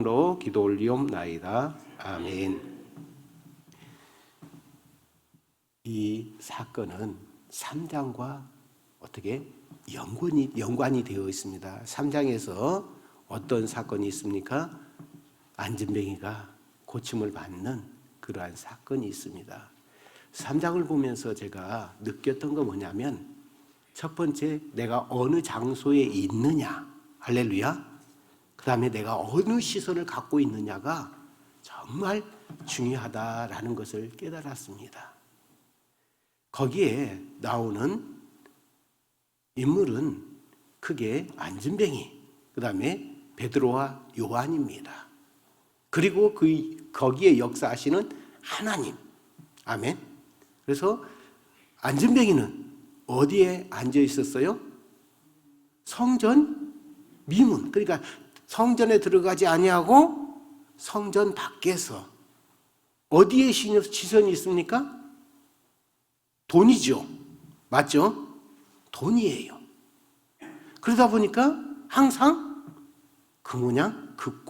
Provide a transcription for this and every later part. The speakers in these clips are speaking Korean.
로 기도 올리옵나이다. 아멘. 이 사건은 3장과 어떻게 연관이 되어 있습니다. 3장에서 어떤 사건이 있습니까? 안진뱅이가 고침을 받는 그러한 사건이 있습니다. 3장을 보면서 제가 느꼈던 건 뭐냐면, 첫 번째, 내가 어느 장소에 있느냐, 할렐루야. 그 다음에 내가 어느 시선을 갖고 있느냐가 정말 중요하다라는 것을 깨달았습니다. 거기에 나오는 인물은 크게 안진뱅이, 그 다음에 베드로와 요한입니다. 그리고 거기에 역사하시는 하나님. 아멘. 그래서 안진뱅이는 어디에 앉아 있었어요? 성전 미문. 그러니까 성전에 들어가지 아니하고 성전 밖에서. 어디에 시선이 있습니까? 돈이죠. 맞죠? 돈이에요. 그러다 보니까 항상 그 모양 그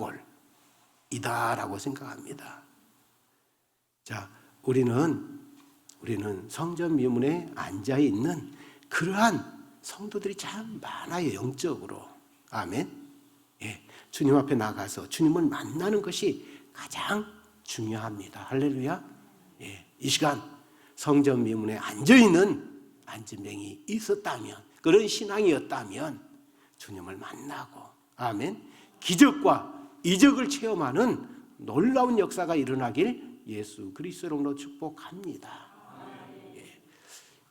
꼴이다라고 생각합니다. 자, 우리는 성전 미문에 앉아 있는 그러한 성도들이 참 많아요, 영적으로. 아멘. 예, 주님 앞에 나가서 주님을 만나는 것이 가장 중요합니다. 할렐루야. 예, 이 시간 성전 미문에 앉아 있는 안진뱅이 있었다면, 그런 신앙이었다면 주님을 만나고, 아멘, 기적과 이적을 체험하는 놀라운 역사가 일어나길 예수 그리스도로 축복합니다. 예.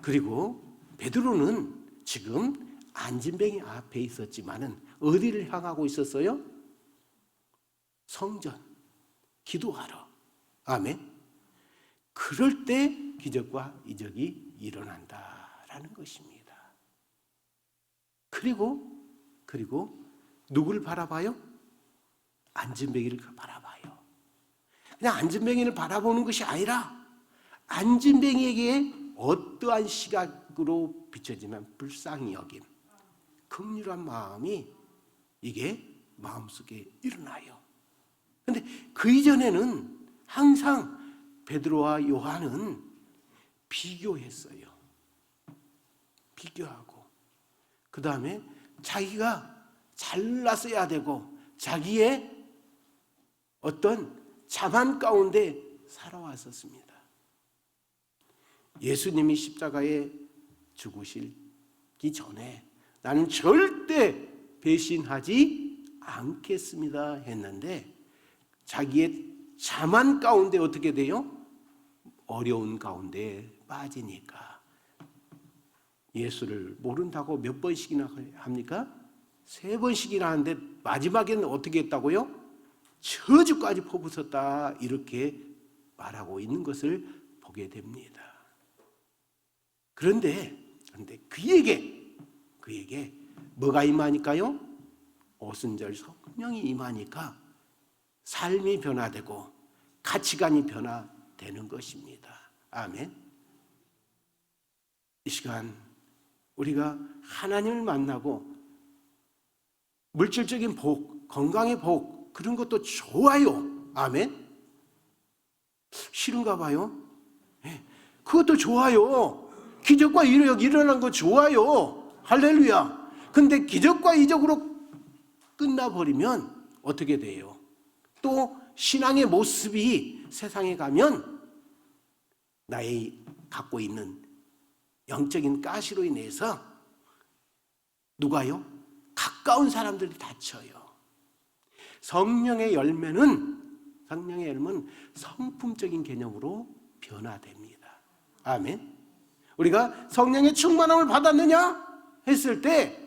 그리고 베드로는 지금 안진뱅이 앞에 있었지만은 어디를 향하고 있었어요? 성전, 기도하러. 아멘. 그럴 때 기적과 이적이 일어난다라는 것입니다. 그리고 누구를 바라봐요? 안진뱅이를 바라봐요. 그냥 안진뱅이를 바라보는 것이 아니라 안진뱅이에게 어떠한 시각으로 비춰지면 불쌍히 여김, 긍휼한 마음이 이게 마음속에 일어나요. 그런데 그 이전에는 항상 베드로와 요한은 비교했어요. 비교하고, 그 다음에 자기가 잘났어야 되고 자기의 어떤 자만 가운데 살아왔었습니다. 예수님이 십자가에 죽으시기 전에 나는 절대 배신하지 않겠습니다 했는데, 자기의 자만 가운데 어떻게 돼요? 어려운 가운데 빠지니까 예수를 모른다고 몇 번씩이나 합니까? 3번씩이나 하는데 마지막에는 어떻게 했다고요? 저주까지 퍼붓었다, 이렇게 말하고 있는 것을 보게 됩니다. 그런데 그에게 뭐가 임하니까요? 오순절 성령이 임하니까 삶이 변화되고 가치관이 변화되는 것입니다. 아멘. 이 시간 우리가 하나님을 만나고 물질적인 복, 건강의 복, 그런 것도 좋아요. 아멘. 싫은가 봐요. 네. 그것도 좋아요. 기적과 이적이 일어난 거 좋아요. 할렐루야. 근데 기적과 이적으로 끝나버리면 어떻게 돼요? 또 신앙의 모습이 세상에 가면 나의 갖고 있는 영적인 가시로 인해서 누가요? 가까운 사람들이 다쳐요. 성령의 열매는 성품적인 개념으로 변화됩니다. 아멘. 우리가 성령의 충만함을 받았느냐 했을 때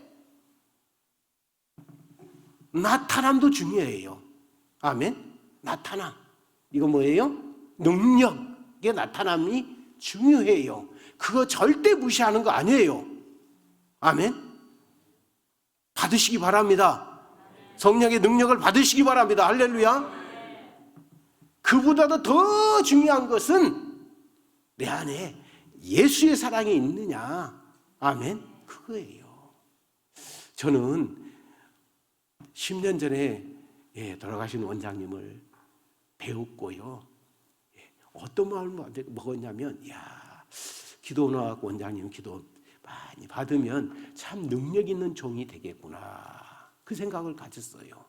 나타남도 중요해요. 아멘. 나타남. 이거 뭐예요? 능력의 나타남이 중요해요. 그거 절대 무시하는 거 아니에요. 아멘. 받으시기 바랍니다. 성령의 능력을 받으시기 바랍니다. 할렐루야. 그보다도 더 중요한 것은 내 안에 예수의 사랑이 있느냐. 아멘. 그거예요. 저는 10년 전에 돌아가신 원장님을 배웠고요. 어떤 마음을 먹었냐면, 기도 나가고 원장님 기도 많이 받으면 참 능력 있는 종이 되겠구나, 그 생각을 가졌어요.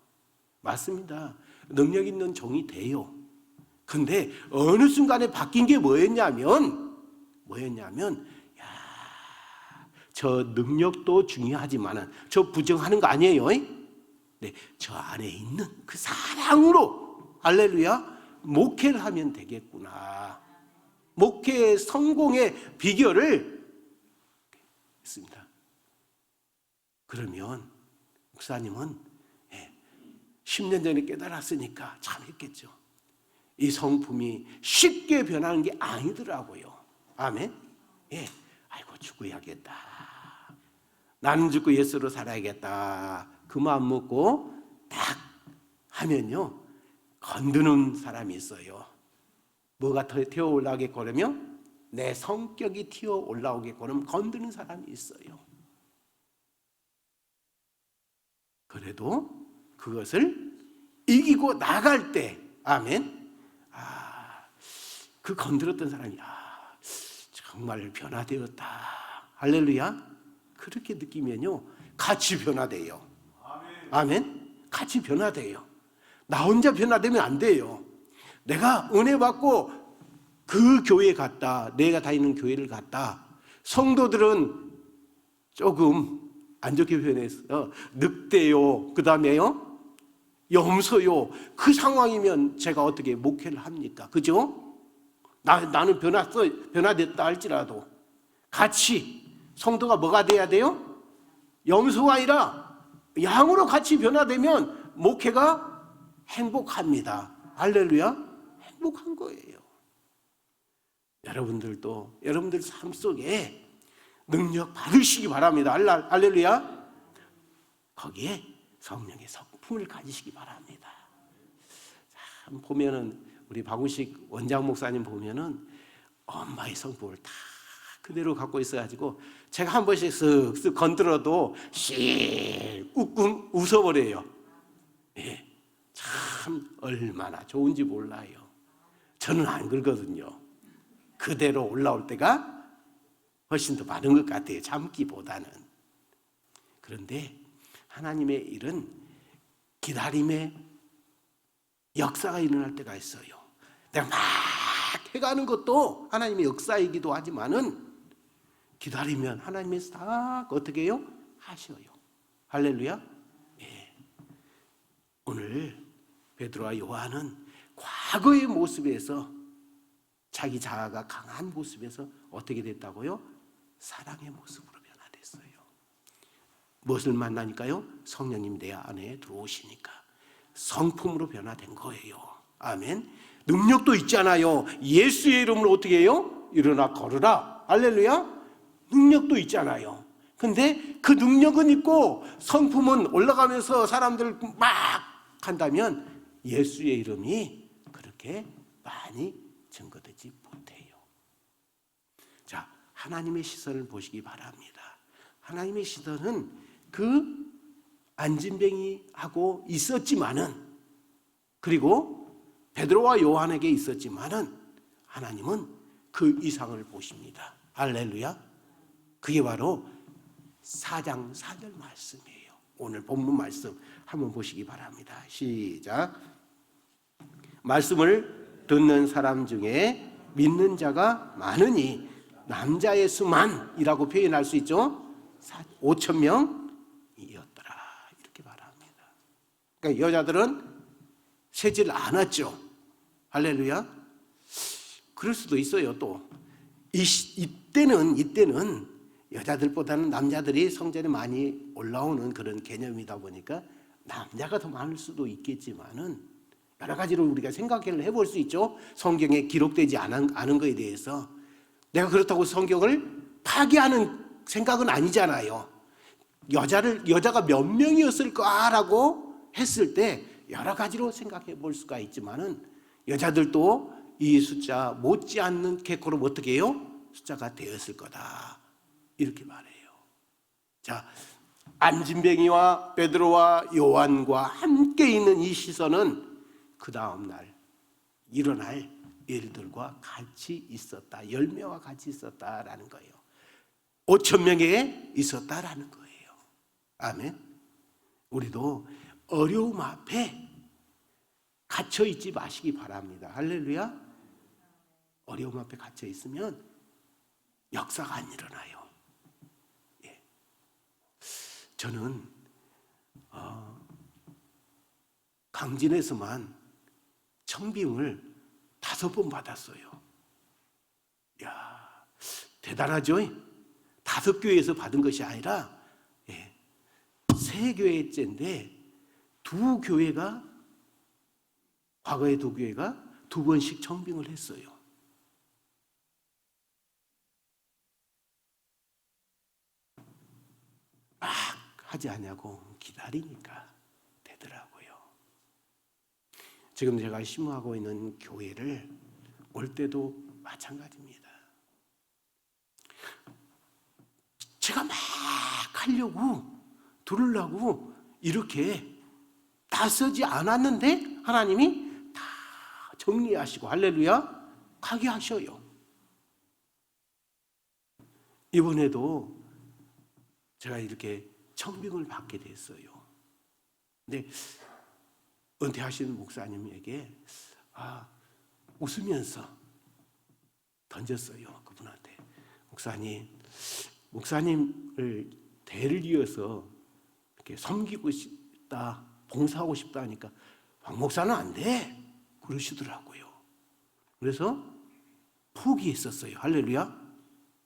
맞습니다. 능력 있는 종이 돼요. 근데 어느 순간에 바뀐 게 뭐였냐면, 저 능력도 중요하지만은 저 부정하는 거 아니에요. 네, 저 안에 있는 그 사랑으로, 할렐루야, 목회를 하면 되겠구나. 목회의 성공의 비결을 했습니다. 그러면 목사님은 10년 전에 깨달았으니까 참 했겠죠. 이 성품이 쉽게 변하는 게 아니더라고요. 아멘. 아이고, 죽어야겠다, 나는 죽고 예수로 살아야겠다, 그 마음 먹고 딱 하면요, 건드는 사람이 있어요. 뭐가 튀어 올라오게 걸으면, 내 성격이 튀어 올라오게 걸으면 건드는 사람이 있어요. 그래도 그것을 이기고 나갈 때, 아멘, 그 건드렸던 사람이 정말 변화되었다, 할렐루야, 그렇게 느끼면요 같이 변화돼요. 아멘. 같이 변화돼요. 나 혼자 변화되면 안 돼요. 내가 은혜 받고 그 교회에 갔다, 내가 다니는 교회를 갔다, 성도들은 조금 안 좋게 표현해서 늑대요, 그 다음에요 염소요, 그 상황이면 제가 어떻게 목회를 합니까? 그죠? 나는 변화됐다 할지라도 같이 성도가 뭐가 돼야 돼요? 염소가 아니라 양으로 같이 변화되면 목회가 행복합니다. 할렐루야, 행복한 거예요. 여러분들도 여러분들 삶 속에 능력 받으시기 바랍니다. 할렐루야. 거기에 성령의 성품을 가지시기 바랍니다. 참 보면은 우리 박우식 원장 목사님 보면은 엄마의 성품을 다 그대로 갖고 있어가지고 제가 한 번씩 쓱쓱 건드려도 욱욱 웃어버려요. 참 얼마나 좋은지 몰라요. 저는 안 그러거든요. 그대로 올라올 때가 훨씬 더 많은 것 같아요, 참기보다는. 그런데 하나님의 일은 기다림의 역사가 일어날 때가 있어요. 내가 막 해가는 것도 하나님의 역사이기도 하지만은 기다리면 하나님께서 다 어떻게 해요? 하셔요. 할렐루야. 오늘 베드로와 요한은 과거의 모습에서, 자기 자아가 강한 모습에서 어떻게 됐다고요? 사랑의 모습으로 변화됐어요. 무엇을 만나니까요? 성령님 내 안에 들어오시니까 성품으로 변화된 거예요. 아멘. 능력도 있잖아요. 예수의 이름으로 어떻게 해요? 일어나 걸으라. 할렐루야. 능력도 있잖아요. 근데 그 능력은 있고 성품은 올라가면서 사람들 막 한다면 예수의 이름이 그렇게 많이 증거되지 못해요. 자, 하나님의 시선을 보시기 바랍니다. 하나님의 시선은 그 안진뱅이하고 있었지만은, 그리고 베드로와 요한에게 있었지만은 하나님은 그 이상을 보십니다. 할렐루야. 그게 바로 4장 4절 말씀이에요. 오늘 본문 말씀 한번 보시기 바랍니다. 시작. 말씀을 듣는 사람 중에 믿는 자가 많으니 남자의 수만이라고 표현할 수 있죠. 5,000명이었더라, 이렇게 말합니다. 그러니까 여자들은 세질 않았죠. 할렐루야. 그럴 수도 있어요. 또 이때는 여자들보다는 남자들이 성전에 많이 올라오는 그런 개념이다 보니까 남자가 더 많을 수도 있겠지만은 여러 가지로 우리가 생각을 해볼 수 있죠. 성경에 기록되지 않은 것에 대해서. 내가 그렇다고 성경을 파기하는 생각은 아니잖아요. 여자가 몇 명이었을까라고 했을 때 여러 가지로 생각해 볼 수가 있지만은 여자들도 이 숫자 못지않는 개코로 어떻게 해요? 숫자가 되었을 거다, 이렇게 말해요. 자, 안진뱅이와 베드로와 요한과 함께 있는 이 시선은 그 다음 날 일어날 일들과 같이 있었다. 열매와 같이 있었다라는 거예요. 5천 명에 있었다라는 거예요. 아멘. 우리도 어려움 앞에 갇혀 있지 마시기 바랍니다. 할렐루야. 어려움 앞에 갇혀 있으면 역사가 안 일어나요. 예. 저는 강진에서만 청빙을 5번 받았어요. 야, 대단하죠? 5교회에서 받은 것이 아니라 3교회째인데 과거의 2교회가 2번씩 청빙을 했어요. 막 하지 않냐고 기다리니까 되더라고요. 지금 제가 심호하고 있는 교회를 올 때도 마찬가지입니다. 제가 막 하려고 들으려고 이렇게 나서지 않았는데 하나님이 다 정리하시고 할렐루야 가게 하셔요. 이번에도 제가 이렇게 청빙을 받게 됐어요. 근데 은퇴하시는 목사님에게 웃으면서 던졌어요. 그분한테. 목사님을 대를 이어서 이렇게 섬기고 싶다, 봉사하고 싶다 하니까 황 목사는 안 돼. 그러시더라고요. 그래서 포기했었어요. 할렐루야.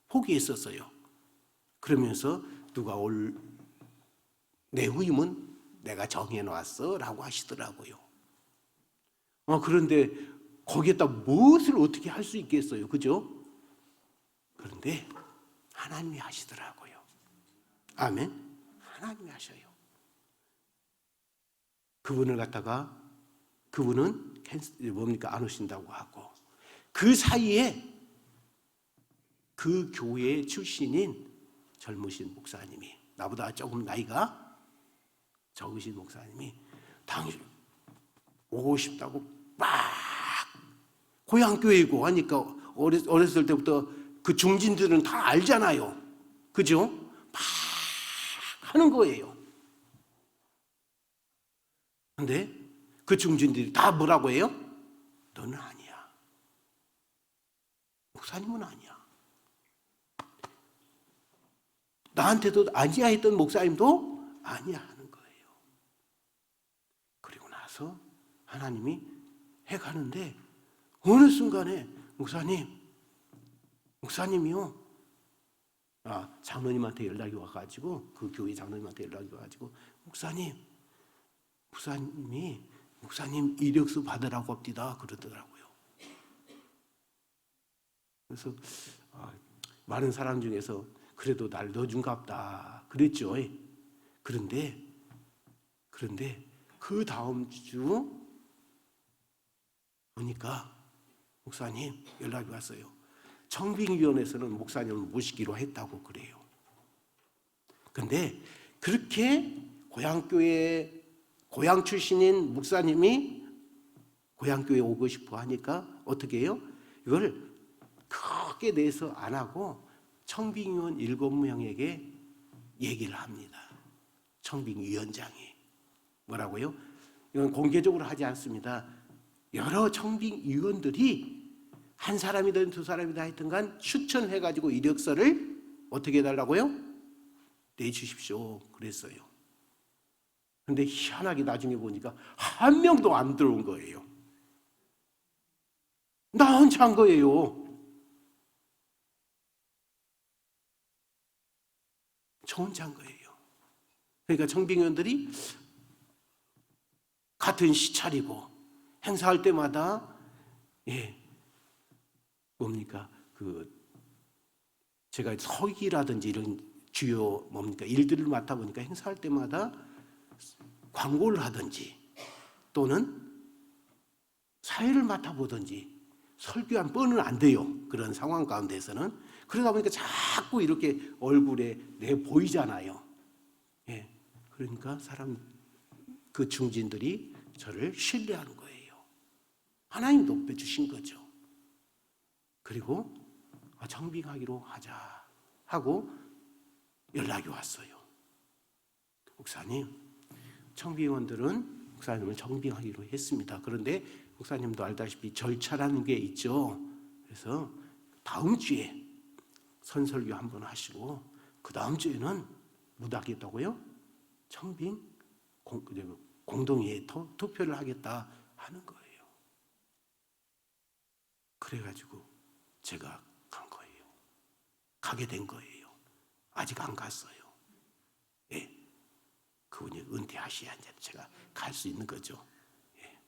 포기했었어요. 그러면서 누가 내 후임은 내가 정해놨어 라고 하시더라고요. 그런데 거기에다 무엇을 어떻게 할 수 있겠어요. 그죠? 그런데 하나님이 하시더라고요. 아멘. 하나님이 하셔요. 그분은 안 오신다고 하고 그 사이에 그 교회 출신인 젊으신 목사님이 나보다 조금 나이가 적으신 목사님이 당신 오고 싶다고 막 고향교회이고 하니까 어렸을 때부터 그 중진들은 다 알잖아요. 그죠? 막 하는 거예요. 근데 그 중진들이 다 뭐라고 해요? 너는 아니야. 목사님은 아니야. 나한테도 아니야 했던 목사님도 아니야 하는 거예요. 그리고 나서 하나님이 해가는데 어느 순간에 목사님이요. 장로님한테 연락이 와가지고 그 교회 장로님한테 연락이 와가지고 목사님 이력서 받으라고 합디다 그러더라고요. 그래서 많은 사람 중에서 그래도 날 넣어준갑다 그랬죠. 그런데 그 다음 주 보니까 목사님 연락이 왔어요. 청빙위원회에서는 목사님을 모시기로 했다고 그래요. 근데 그렇게 고향 출신인 목사님이 고향교회 오고 싶어 하니까 어떻게 해요? 이걸 크게 내서 안 하고 청빙위원 7명에게 얘기를 합니다. 청빙위원장이 뭐라고요? 이건 공개적으로 하지 않습니다. 여러 청빙위원들이 한 사람이든 2사람이든 하여튼간 추천해가지고 이력서를 어떻게 해달라고요? 내주십시오 그랬어요. 근데 희한하게 나중에 보니까 한 명도 안 들어온 거예요. 나 혼자 한 거예요. 저 혼자 한 거예요. 그러니까 청빙위원들이 같은 시차리고 행사할 때마다 제가 서기라든지 이런 주요 일들을 맡아보니까 행사할 때마다 광고를 하든지 또는 사회를 맡아보든지 설교한 뻔은 안 돼요. 그런 상황 가운데서는. 그러다 보니까 자꾸 이렇게 얼굴에 내 보이잖아요. 그러니까 그 중진들이 저를 신뢰하는 거예요. 하나님 높여주신 거죠. 그리고 청빙하기로 하자 하고 연락이 왔어요. 목사님, 청빙원들은 목사님을 청빙하기로 했습니다. 그런데 목사님도 알다시피 절차라는 게 있죠. 그래서 다음 주에 선설교 한번 하시고 그 다음 주에는 뭐 하겠다고요? 청빙 공동회의 투표를 하겠다 하는 거예요. 그래가지고 제가 간 거예요. 가게 된 거예요. 아직 안 갔어요. 예. 그분이 은퇴하셔야 이제 제가 갈 수 있는 거죠. 예.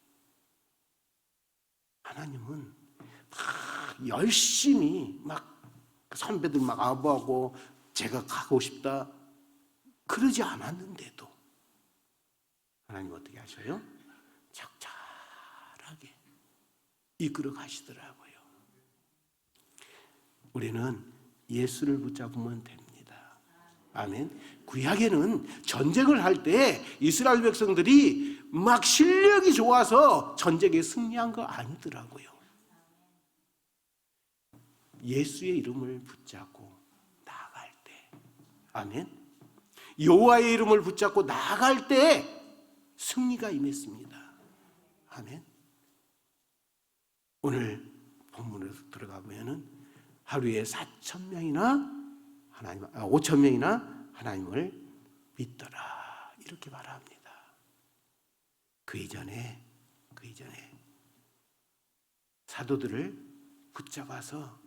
하나님은 막 열심히 막 선배들 막 아부하고 제가 가고 싶다 그러지 않았는데도 하나님 어떻게 하셔요? 적절하게 이끌어 가시더라고요. 우리는 예수를 붙잡으면 됩니다. 아멘. 구약에는 전쟁을 할 때 이스라엘 백성들이 막 실력이 좋아서 전쟁에 승리한 거 아니더라고요. 예수의 이름을 붙잡고 나아갈 때, 아멘. 여호와의 이름을 붙잡고 나아갈 때 승리가 임했습니다. 아멘. 오늘 본문으로 들어가 보면은 하루에 5,000명이나 하나님을 믿더라 이렇게 말합니다. 그 이전에 사도들을 붙잡아서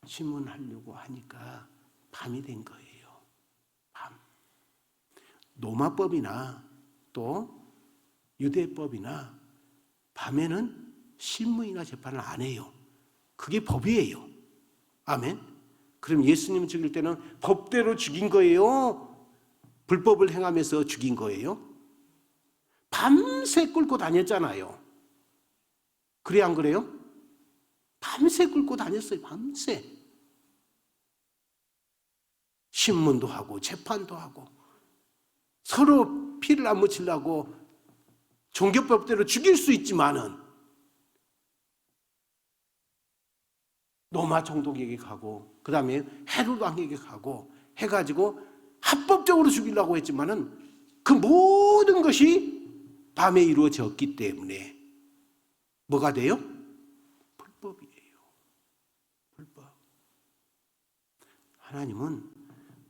신문하려고 하니까 밤이 된 거예요. 밤. 로마법이나 또 유대법이나 밤에는 신문이나 재판을 안 해요. 그게 법이에요. 아멘. 그럼 예수님 죽일 때는 법대로 죽인 거예요? 불법을 행하면서 죽인 거예요? 밤새 끌고 다녔잖아요. 그래 안 그래요? 밤새 끌고 다녔어요. 밤새. 신문도 하고 재판도 하고 서로 피를 안 묻히려고 종교법대로 죽일 수 있지만은 로마 총독에게 가고 그 다음에 헤롯 왕에게 가고 해가지고 합법적으로 죽이려고 했지만은 그 모든 것이 밤에 이루어졌기 때문에 뭐가 돼요? 불법이에요. 불법. 하나님은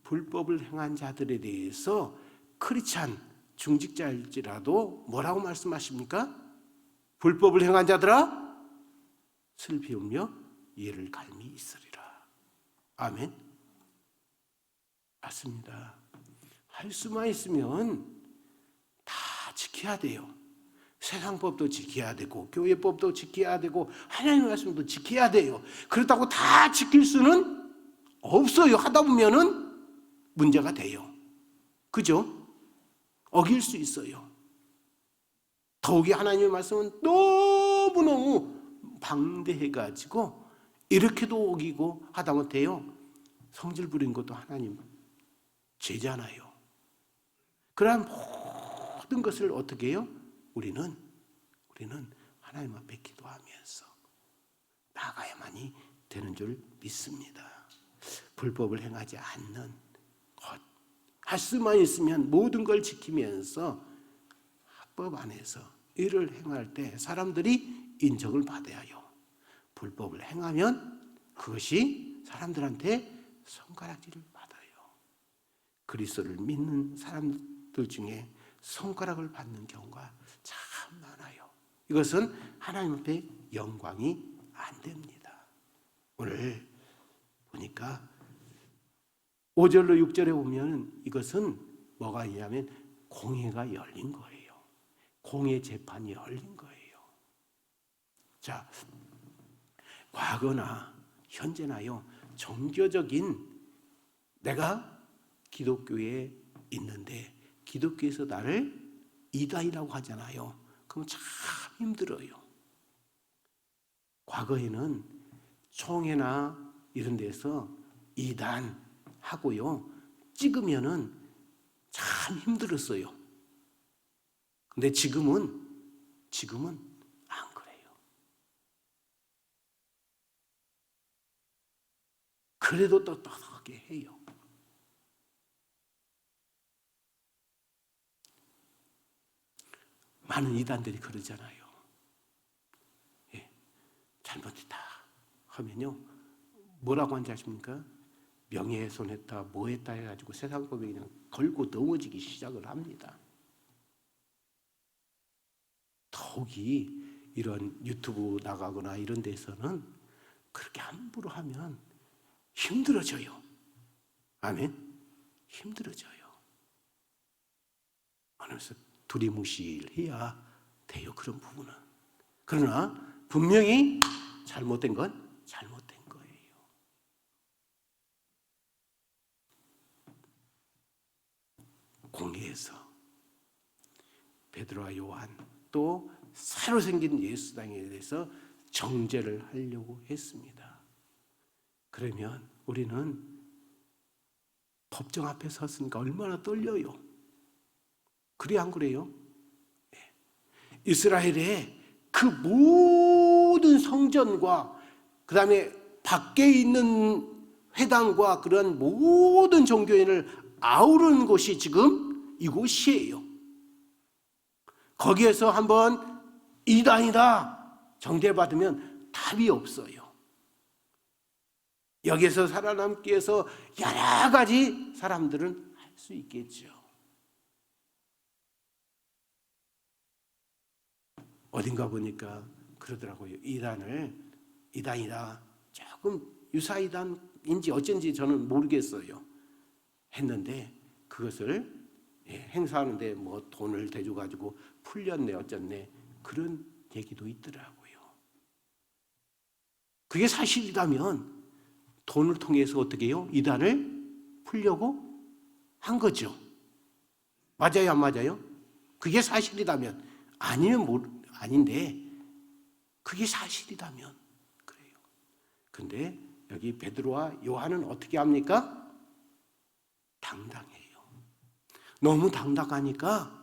불법을 행한 자들에 대해서 크리스찬 중직자일지라도 뭐라고 말씀하십니까? 불법을 행한 자들아 슬피 울며 이를 갈미 있으리라. 아멘. 맞습니다. 할 수만 있으면 다 지켜야 돼요. 세상법도 지켜야 되고 교회법도 지켜야 되고 하나님의 말씀도 지켜야 돼요. 그렇다고 다 지킬 수는 없어요. 하다 보면은 문제가 돼요. 그죠? 어길 수 있어요. 더욱이 하나님의 말씀은 너무너무 방대해가지고 이렇게도 어기고 하다못해요. 성질 부린 것도 하나님 죄잖아요. 그러한 모든 것을 어떻게 해요? 우리는 하나님 앞에 기도하면서 나가야만이 되는 줄 믿습니다. 불법을 행하지 않는 것, 할 수만 있으면 모든 걸 지키면서 합법 안에서 일을 행할 때 사람들이 인정을 받아야 해요. 불법을 행하면 그것이 사람들한테 손가락질을 받아요. 그리스도를 믿는 사람들 중에 손가락을 받는 경우가 참 많아요. 이것은 하나님 앞에 영광이 안 됩니다. 오늘 보니까 5절로 6절에 보면 이것은 뭐가 있냐면 공회가 열린 거예요. 공회 재판이 열린 거예요. 자, 과거나 현재나요, 종교적인 내가 기독교에 있는데 기독교에서 나를 이단이라고 하잖아요. 그럼 참 힘들어요. 과거에는 총회나 이런 데서 이단 하고요, 찍으면은 참 참 힘들었어요. 근데 지금은 안 그래요. 그래도 떳떳하게 해요. 많은 이단들이 그러잖아요. 예, 잘못했다 하면요, 뭐라고 하는지 아십니까? 명예훼손했다, 뭐했다 해가지고 세상 법에 그냥 걸고 넘어지기 시작을 합니다. 더욱이 이런 유튜브 나가거나 이런 데서는 그렇게 함부로 하면 힘들어져요. 아멘? 힘들어져요. 그래서 두리뭉실해야 돼요, 그런 부분은. 그러나 분명히 잘못된 건 잘못된 거예요. 공회에서 베드로와 요한 또 새로 생긴 예수당에 대해서 정죄를 하려고 했습니다. 그러면 우리는 법정 앞에 섰으니까 얼마나 떨려요. 그래 안 그래요? 이스라엘의 그 모든 성전과 그 다음에 밖에 있는 회당과 그런 모든 종교인을 아우르는 곳이 지금 이곳이에요. 거기에서 한번 이단이다 정죄받으면 답이 없어요. 여기에서 살아남기 위해서 여러 가지 사람들은 할 수 있겠죠. 어딘가 보니까 그러더라고요. 이단이다. 조금 유사이단인지 어쩐지 저는 모르겠어요. 했는데 그것을 행사하는데 뭐 돈을 대줘가지고 풀렸네 어쩌네 그런 얘기도 있더라고요. 그게 사실이라면 돈을 통해서 어떻게 해요? 이단을 풀려고 한 거죠. 맞아요, 안 맞아요? 그게 사실이라면 아니면 아닌데 그게 사실이라면 그래요. 근데 여기 베드로와 요한은 어떻게 합니까? 당당해요. 너무 당당하니까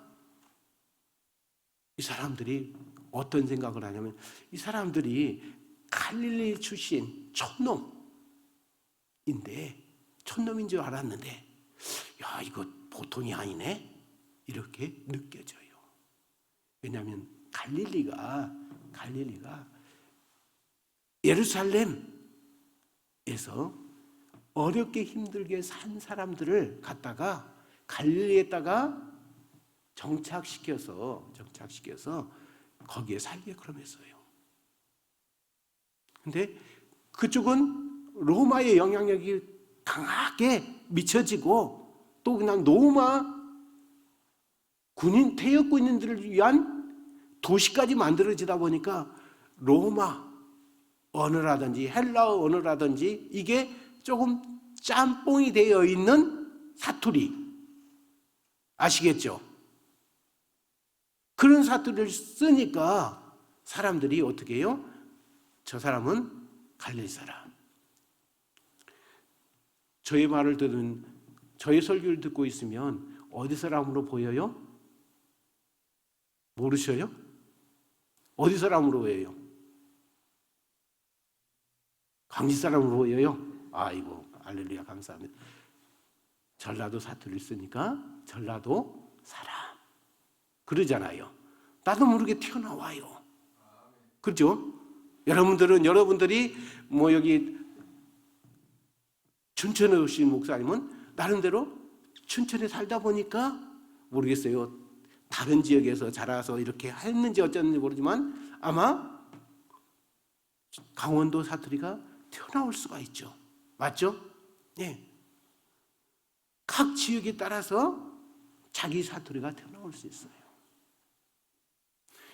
이 사람들이 어떤 생각을 하냐면 이 사람들이 갈릴리 출신 촌놈인 줄 알았는데 야 이거 보통이 아니네 이렇게 느껴져요. 왜냐하면 갈릴리가 예루살렘에서 어렵게 힘들게 산 사람들을 갖다가 갈릴리에다가 정착시켜서 거기에 살게 그러면서요. 근데 그쪽은 로마의 영향력이 강하게 미쳐지고 또 그냥 로마 군인 퇴역 군인들을 위한 도시까지 만들어지다 보니까 로마 언어라든지 헬라어 언어라든지 이게 조금 짬뽕이 되어 있는 사투리 아시겠죠? 그런 사투리를 쓰니까 사람들이 어떻게 해요? 저 사람은 갈릴리 사람. 저의 말을 듣는 저의 설교를 듣고 있으면 어디 사람으로 보여요? 모르셔요? 어디 사람으로 보여요? 광주 사람으로 보여요? 아이고 할렐루야 감사합니다. 전라도 사투리를 쓰니까 전라도 사람 그러잖아요. 나도 모르게 튀어나와요. 그렇죠? 여러분들이 뭐 여기 춘천에 오신 목사님은 나름대로 춘천에 살다 보니까 모르겠어요. 다른 지역에서 자라서 이렇게 했는지 어쩌는지 모르지만 아마 강원도 사투리가 튀어나올 수가 있죠. 맞죠? 네. 각 지역에 따라서 자기 사투리가 튀어나올 수 있어요.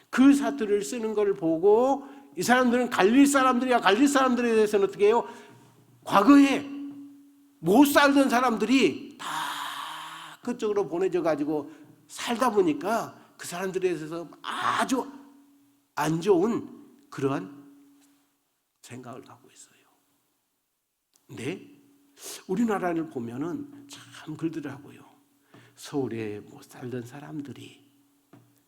그 사투리를 쓰는 걸 보고 이 사람들은 갈릴 사람들이야. 갈릴 사람들에 대해서는 어떻게 해요? 과거에 못 살던 사람들이 다 그쪽으로 보내져 가지고 살다 보니까 그 사람들에 대해서 아주 안 좋은 그러한 생각을 갖고 있어요. 근데 우리나라를 보면은 참 그러더라고요. 서울에 못 살던 사람들이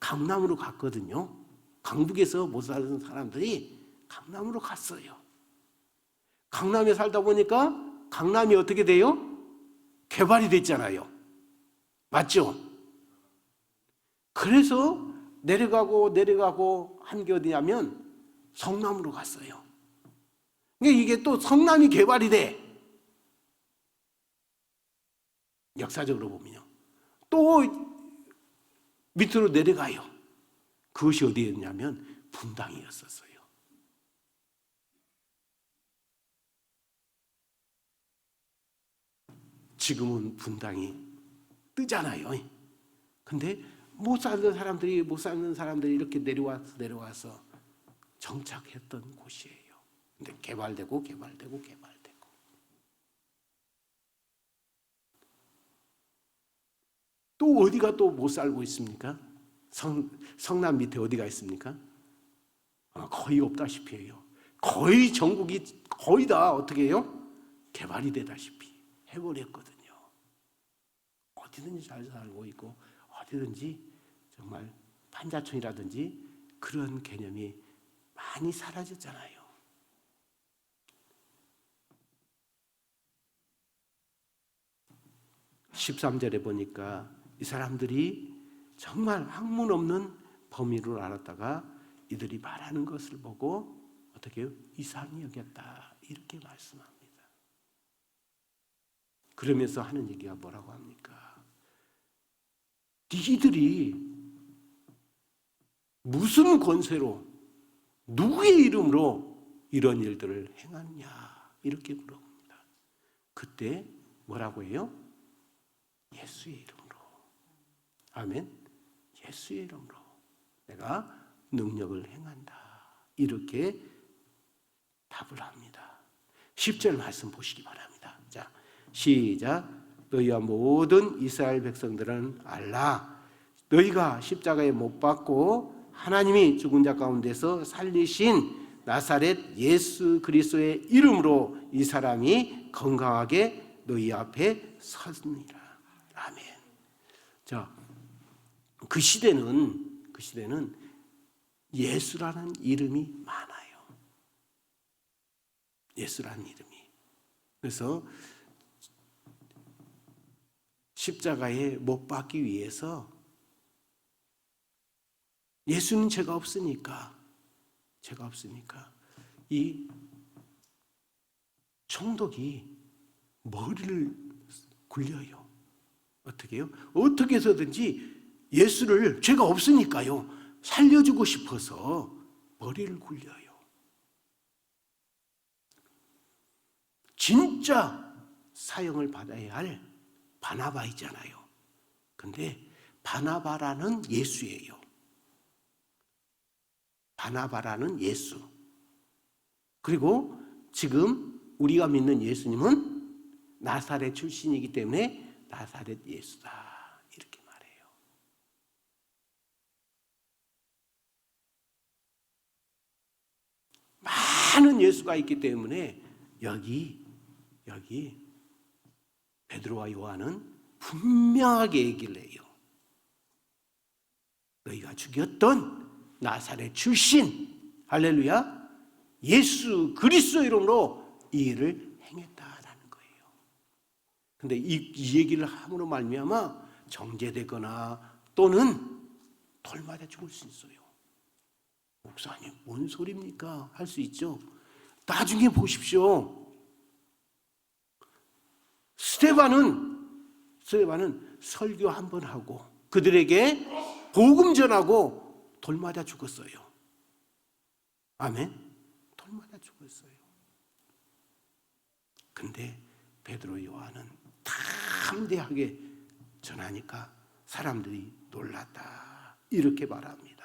강남으로 갔거든요. 강북에서 못 살던 사람들이 강남으로 갔어요. 강남에 살다 보니까 강남이 어떻게 돼요? 개발이 됐잖아요. 맞죠? 그래서 내려가고 한 게 어디냐면 성남으로 갔어요. 그러니까 이게 또 성남이 개발이 돼. 역사적으로 보면요. 또 밑으로 내려가요. 그것이 어디였냐면 분당이었었어요. 지금은 분당이 뜨잖아요. 근데 못 사는 사람들이 이렇게 내려와서 정착했던 곳이에요. 근데 개발되고 또 어디가 또 못 살고 있습니까? 성남 밑에 어디가 있습니까? 거의 없다시피 해요. 거의 전국이 거의 다 어떻게 해요? 개발이 되다시피 해버렸거든요. 어디든지 잘 살고 있고 어디든지 정말 판자촌이라든지 그런 개념이 많이 사라졌잖아요. (13절에) 보니까 이 사람들이 정말 학문 없는 범인을 알았다가 이들이 말하는 것을 보고 어떻게 해요? 이상히 여겼다 이렇게 말씀합니다. 그러면서 하는 얘기가 뭐라고 합니까? 니들이 무슨 권세로 누구의 이름으로 이런 일들을 행하느냐 이렇게 물어봅니다. 그때 뭐라고 해요? 예수의 이름으로. 아멘. 예수의 이름으로 내가 능력을 행한다 이렇게 답을 합니다. 10절 말씀 보시기 바랍니다. 자, 시작. 너희와 모든 이스라엘 백성들은 알라. 너희가 십자가에 못 박고 하나님이 죽은 자 가운데서 살리신 나사렛 예수 그리스도의 이름으로 이 사람이 건강하게 너희 앞에 섰느니라. 아멘. 자, 그 시대는 예수라는 이름이 많아요. 예수라는 이름이. 그래서 십자가에 못 박기 위해서 예수는 죄가 없으니까 이 총독이 머리를 굴려요. 어떻게 해요? 어떻게 해서든지 예수를 죄가 없으니까요 살려주고 싶어서 머리를 굴려요. 진짜 사형을 받아야 할 바나바 있잖아요. 근데 바나바라는 예수예요. 바나바라는 예수. 그리고 지금 우리가 믿는 예수님은 나사렛 출신이기 때문에 나사렛 예수다 이렇게 말해요. 많은 예수가 있기 때문에 여기 베드로와 요한은 분명하게 얘기를 해요. 너희가 죽였던 나사렛 출신 할렐루야 예수 그리스도 이름으로 이 일을 행했다라는 거예요. 근데 이 얘기를 함으로 말미암아 정죄되거나 또는 돌 맞아 죽을 수 있어요. 목사님 뭔 소리입니까? 할 수 있죠. 나중에 보십시오. 스데반은 설교 한 번 하고 그들에게 복음 전하고 돌 맞아 죽었어요. 아멘. 돌 맞아 죽었어요. 근데 베드로 요한은 담대하게 전하니까 사람들이 놀랐다 이렇게 말합니다.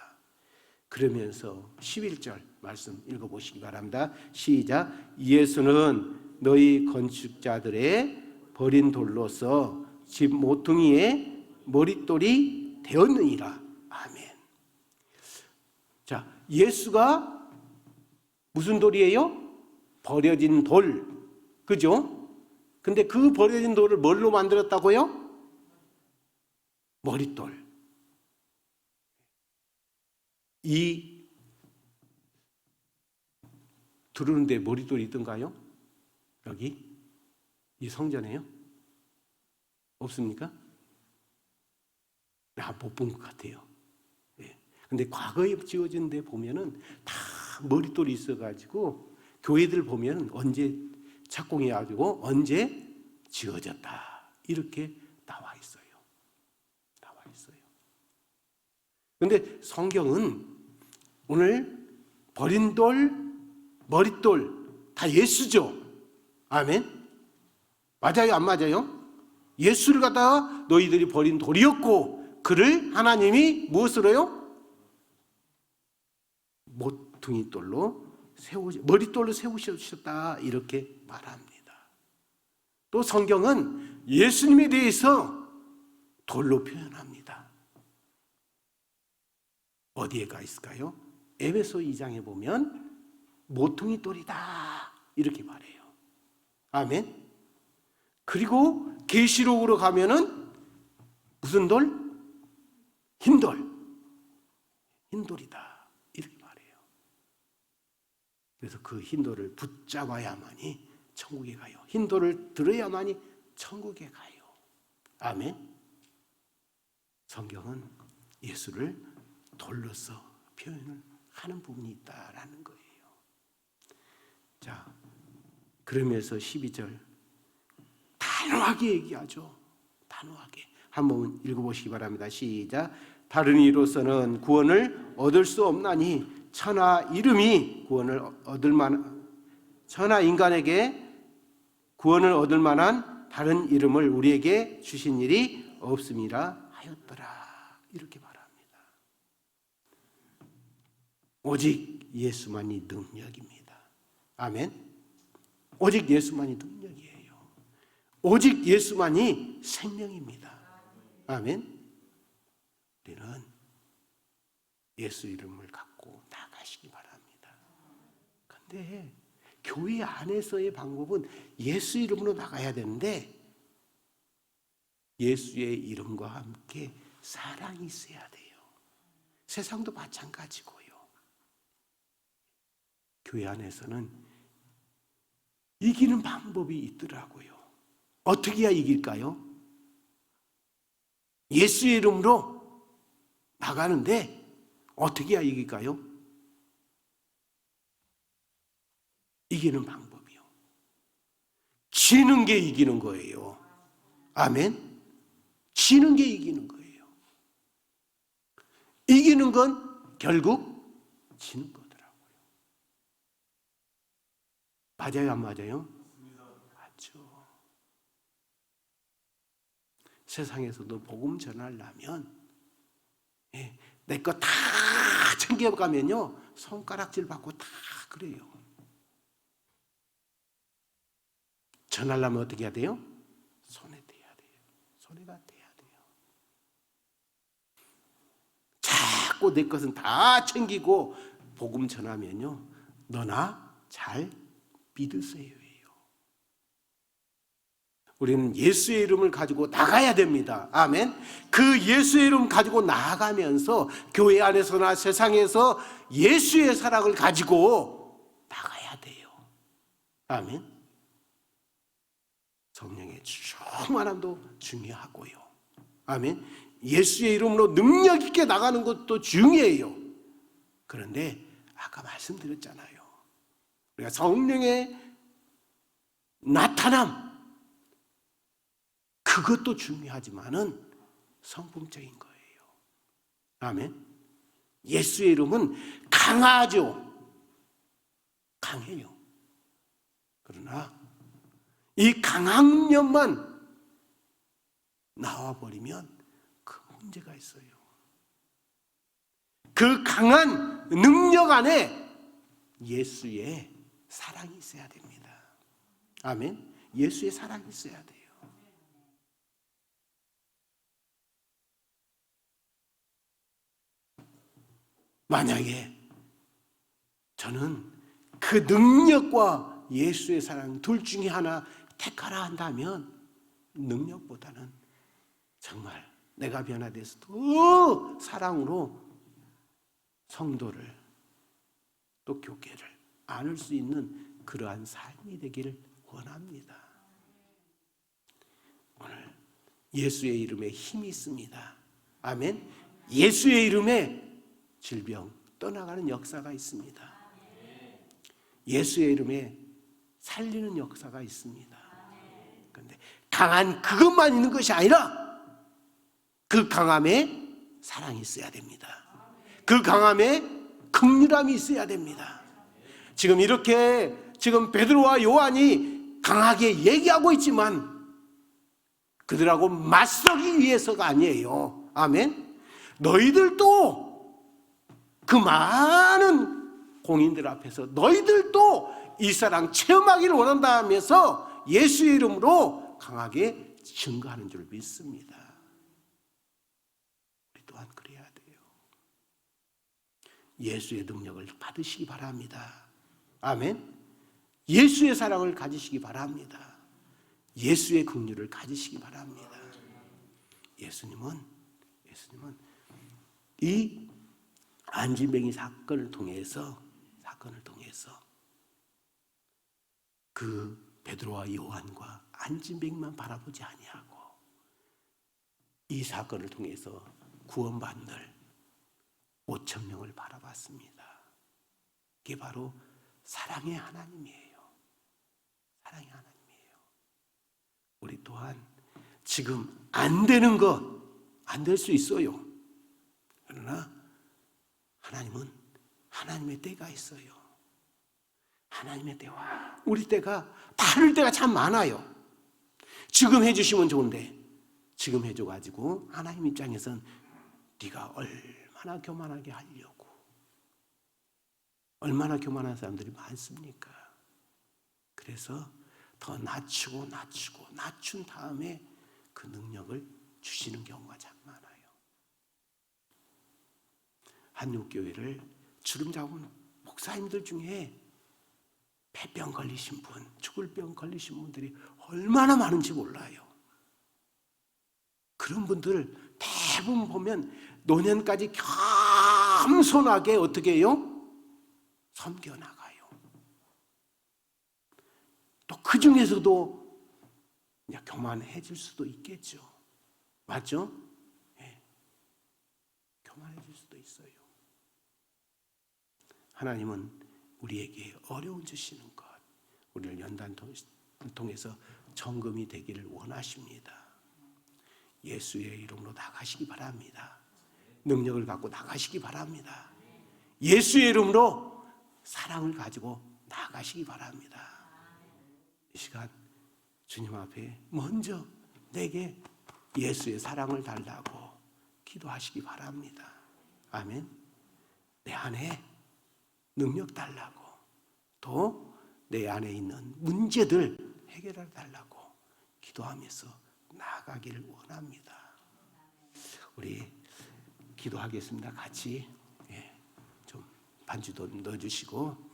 그러면서 11절 말씀 읽어보시기 바랍니다. 시작. 예수는 너희 건축자들의 버린 돌로서 집 모퉁이의 머릿돌이 되었느니라. 아멘. 자, 예수가 무슨 돌이에요? 버려진 돌. 그죠? 근데 그 버려진 돌을 뭘로 만들었다고요? 머릿돌. 이 들어오는데 머릿돌이 있던가요? 여기? 이 성전에요? 없습니까? 못 본 것 같아요. 근데 과거에 지어진 데 보면은 다 머릿돌이 있어가지고 교회들 보면 언제 착공해가지고 언제 지어졌다 이렇게 나와 있어요. 나와 있어요. 근데 성경은 오늘 버린 돌, 머릿돌 다 예수죠. 아멘. 맞아요, 안 맞아요? 예수를 갖다가 너희들이 버린 돌이었고 그를 하나님이 무엇으로요? 모퉁이 돌로 머릿돌로 세우셨다 이렇게 말합니다. 또 성경은 예수님에 대해서 돌로 표현합니다. 어디에 가 있을까요? 에베소 2장에 보면 모퉁이 돌이다 이렇게 말해요. 아멘. 그리고 계시록으로 가면은 무슨 돌? 흰돌. 흰돌이다 이렇게 말해요. 그래서 그 흰돌을 붙잡아야만이 천국에 가요. 흰돌을 들어야만이 천국에 가요. 아멘. 성경은 예수를 돌로서 표현을 하는 부분이 있다라는 거예요. 자, 그러면서 12절 단호하게 얘기하죠. 단호하게. 한번 읽어보시기 바랍니다. 시작. 다른 이로서는 구원을 얻을 수 없나니 천하 이름이 구원을 얻을 만한 천하 인간에게 구원을 얻을 만한 다른 이름을 우리에게 주신 일이 없음이라 하였더라. 이렇게 말합니다. 오직 예수만이 능력입니다. 아멘. 오직 예수만이 능력이에요. 오직 예수만이 생명입니다. 아멘. 우리는 예수 이름을 갖고 나가시기 바랍니다. 그런데 교회 안에서의 방법은 예수 이름으로 나가야 되는데 예수의 이름과 함께 사랑이 있어야 돼요. 세상도 마찬가지고요. 교회 안에서는 이기는 방법이 있더라고요. 어떻게 해야 이길까요? 예수의 이름으로 나가는데 어떻게 해야 이길까요? 이기는 방법이요. 지는 게 이기는 거예요. 아멘. 지는 게 이기는 거예요. 이기는 건 결국 지는 거더라고요. 맞아요, 안 맞아요? 맞죠. 세상에서도 복음 전하려면 내 거 다 챙겨가면요 손가락질 받고 다 그래요. 전하려면 어떻게 해야 돼요? 손에 대야 돼요. 손에가 대야 돼요. 자꾸 내 것은 다 챙기고 복음 전하면요 너나 잘 믿으세요. 우리는 예수의 이름을 가지고 나가야 됩니다. 아멘. 그 예수의 이름 가지고 나아가면서 교회 안에서나 세상에서 예수의 사랑을 가지고 나가야 돼요. 아멘. 성령의 충만함도 중요하고요. 아멘. 예수의 이름으로 능력 있게 나가는 것도 중요해요. 그런데 아까 말씀드렸잖아요. 우리가 성령의 나타남 그것도 중요하지만은 성품적인 거예요. 아멘. 예수의 이름은 강하죠. 강해요. 그러나 이 강한 면만 나와버리면 큰 문제가 있어요. 그 강한 능력 안에 예수의 사랑이 있어야 됩니다. 아멘. 예수의 사랑이 있어야 돼요. 만약에 저는 그 능력과 예수의 사랑 둘 중에 하나 택하라 한다면 능력보다는 정말 내가 변화돼서 더 사랑으로 성도를 또 교회를 안을 수 있는 그러한 삶이 되기를 원합니다. 오늘 예수의 이름에 힘이 있습니다. 아멘. 예수의 이름에 질병 떠나가는 역사가 있습니다. 예수의 이름에 살리는 역사가 있습니다. 그런데 강한 그것만 있는 것이 아니라 그 강함에 사랑이 있어야 됩니다. 그 강함에 긍휼함이 있어야 됩니다. 지금 이렇게 베드로와 요한이 강하게 얘기하고 있지만 그들하고 맞서기 위해서가 아니에요. 아멘. 너희들도 그 많은 공인들 앞에서 너희들도 이 사랑 체험하기를 원한다 하면서 예수의 이름으로 강하게 증거하는 줄 믿습니다. 우리 또한 그래야 돼요. 예수의 능력을 받으시기 바랍니다. 아멘. 예수의 사랑을 가지시기 바랍니다. 예수의 긍휼을 가지시기 바랍니다. 예수님은 이 안진뱅이 사건을 통해서 그 베드로와 요한과 안진뱅이만 바라보지 아니하고 이 사건을 통해서 구원받는 5천 명을 바라봤습니다. 이게 바로 사랑의 하나님이에요. 사랑의 하나님이에요. 우리 또한 지금 안 되는 것 안 될 수 있어요. 그러나 하나님은 하나님의 때가 있어요. 하나님의 때와 우리 때가 다를 때가 참 많아요. 지금 해주시면 좋은데 지금 해줘가지고 하나님 입장에선 네가 얼마나 교만하게 하려고, 얼마나 교만한 사람들이 많습니까? 그래서 더 낮춘 다음에 그 능력을 주시는 경우가 참 많아요. 한육교회를 주름 잡은 목사님들 중에 폐병 걸리신 분, 죽을 병 걸리신 분들이 얼마나 많은지 몰라요. 그런 분들 대부분 보면 노년까지 겸손하게 어떻게 해요? 섬겨나가요. 또 그 중에서도 교만해질 수도 있겠죠. 맞죠? 네. 교만해질 수도 있어요. 하나님은 우리에게 어려움 주시는 것, 우리를 연단 통해서 점검이 되기를 원하십니다. 예수의 이름으로 나가시기 바랍니다. 능력을 갖고 나가시기 바랍니다. 예수의 이름으로 사랑을 가지고 나가시기 바랍니다. 이 시간 주님 앞에 먼저 내게 예수의 사랑을 달라고 기도하시기 바랍니다. 아멘. 내 안에 능력 달라고, 또 내 안에 있는 문제들 해결해 달라고 기도하면서 나아가기를 원합니다. 우리 기도하겠습니다. 같이 좀 반주도 넣어주시고